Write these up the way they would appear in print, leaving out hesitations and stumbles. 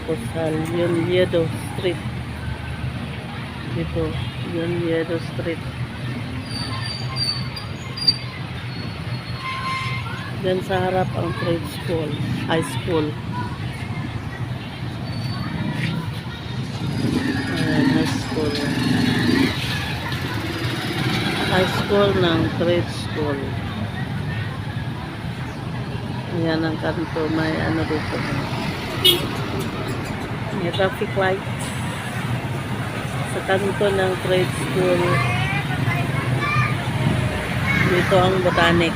Tapos sa Leonardo Street. Dito, Leonardo Street. Diyan sa harap ang trade school, high school. Ayan, high school. High school ng trade school. Ayan ang kanto, may ano dito. May traffic light. Sa kanto ng trade school. Dito ang botanic.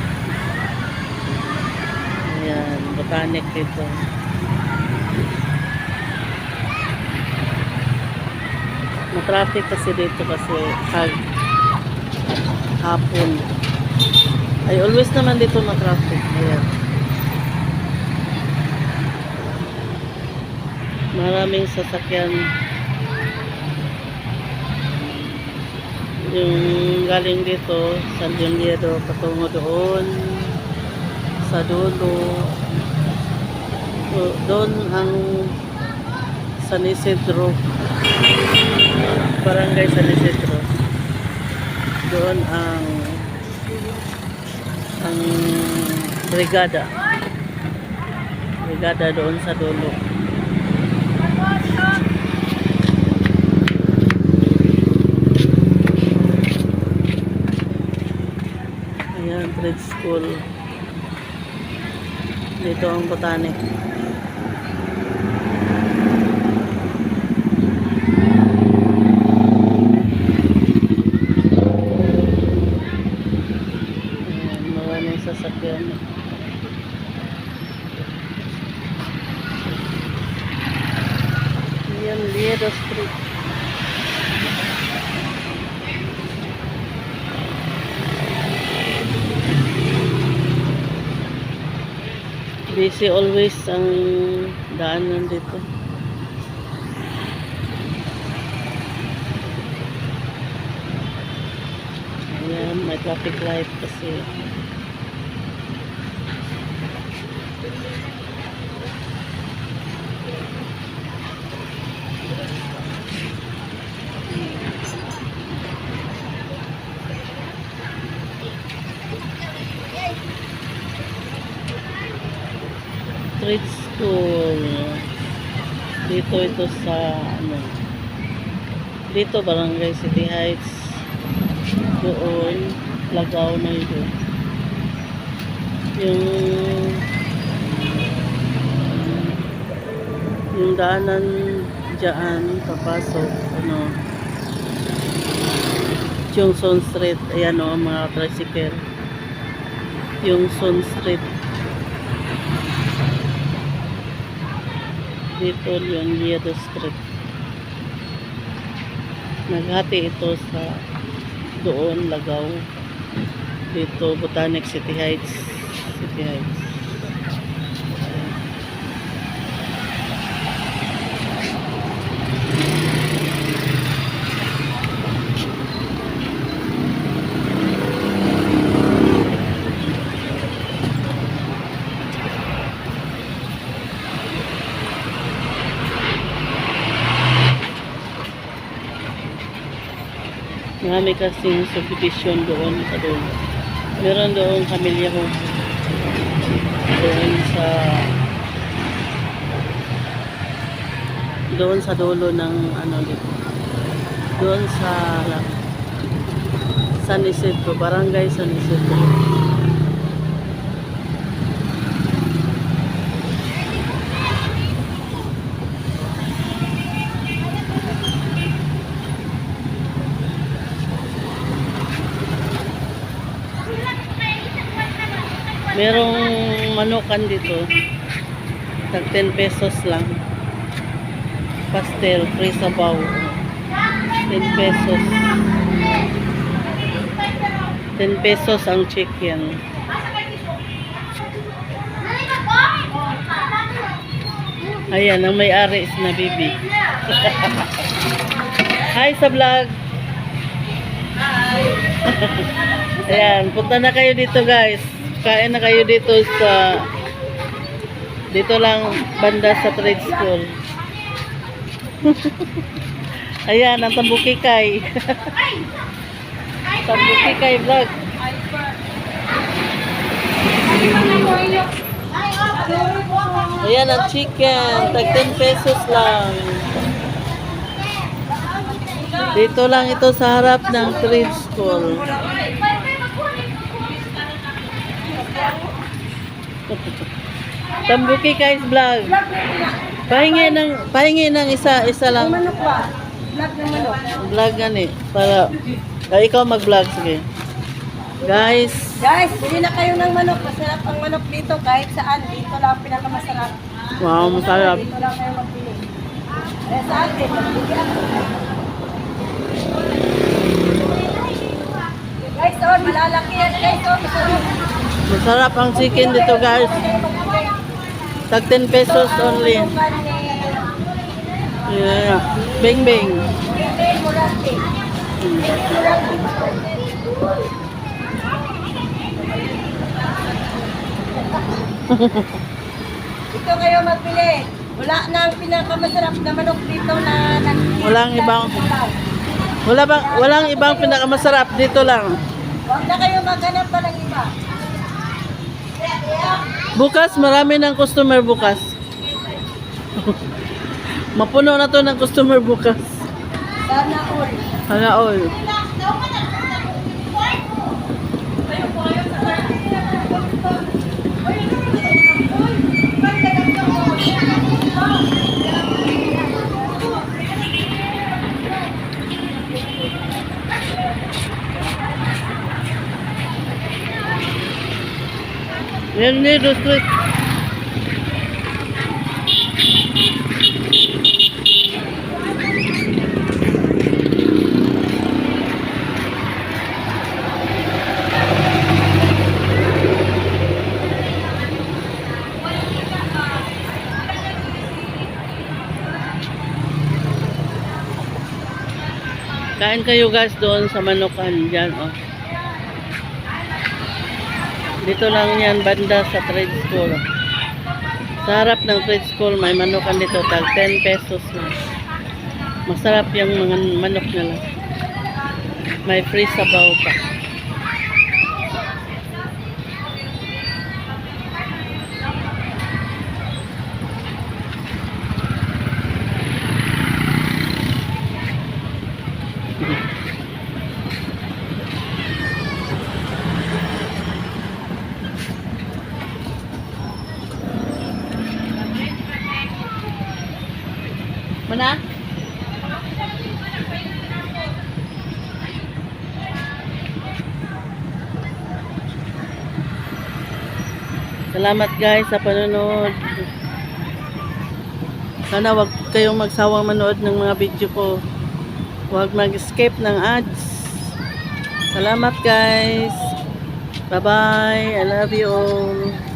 Ayan, botanic dito. Matraffic kasi dito kasi hapon. Ay, always naman dito matraffic. Ayan. Maraming sasakyan. Yung galing dito sa Leonardo patungo doon sa dulo. Doon ang San Isidro, barangay San Isidro. Doon ang brigada doon sa dulo. Ayan, trade school. Dito ang botanic. Ayan, maraming sasakyan. Ayan, Leonardo Street. Busy always ang daanan dito. Ayan, may traffic light kasi. Trade school. Dito ito sa ano. Dito Barangay City Heights. Doon Lagaw na ito. Yung daanan diyan papasok ano. Johnson Street. Ayan o mga tricycle. Yung Johnson Street. Dito yung Leonardo Street. Naghati ito sa doon Lagaw. Dito Botanic City Heights. City Heights. Marami kasing subdivision doon sa doon. Meron doon Camellia Home. Doon sa dulo ng ano dito. Doon sa San Isidro, Barangay San Isidro. Merong manukan dito. Tag 10 pesos lang. Pastel, free sabaw. 10 pesos. 10 pesos ang chicken. Ayan, ang may-ari is na bibi. Hi sa vlog. Hi. Ayan, punta na kayo dito guys. Kain na kayo dito sa dito lang banda sa trade school. Ayan, ang Tambukikay. Tambukikay vlog. Ayan ang chicken. Tag 10 pesos lang. Dito lang ito sa harap ng trade school. Tambukikay's vlog. Pahingi ng isa lang. Manok ba? Vlog ng manok. Vlog gani para ikaw mag-vlog sige. Guys, Bili na kayo ng manok. Masarap ang manok dito kahit saan. Dito lang ang pinakamasarap. wow, masarap. Dito lang kayo magpili. Eh sa atin, magbili ako. Guys, malalaki yan guys. Masarap. Masarap ang chicken dito, guys. Tag 10 pesos only. Yeah. Bing bing. Dito kayo magbili. Wala na ang pinakamasarap na manok dito na Walang ibang pinakamasarap dito lang. Huwag na kayo maghanap pa ng iba. Bukas marami ng customer bukas. Mapuno na to ng customer bukas. Sana all. Sana all. Yan ni street. Kain kayo guys doon sa Manukan dyan oh. Dito lang yan banda sa trade school. Sa harap ng trade school may Manukan dito tag 10 pesos lang. Masarap yung mga manok nila. May free sabaw pa. Mana? Salamat guys sa panonood. Sana wag kayong magsawang manood ng mga video ko. Huwag mag-escape ng ads. Salamat guys. Bye-bye. I love you all.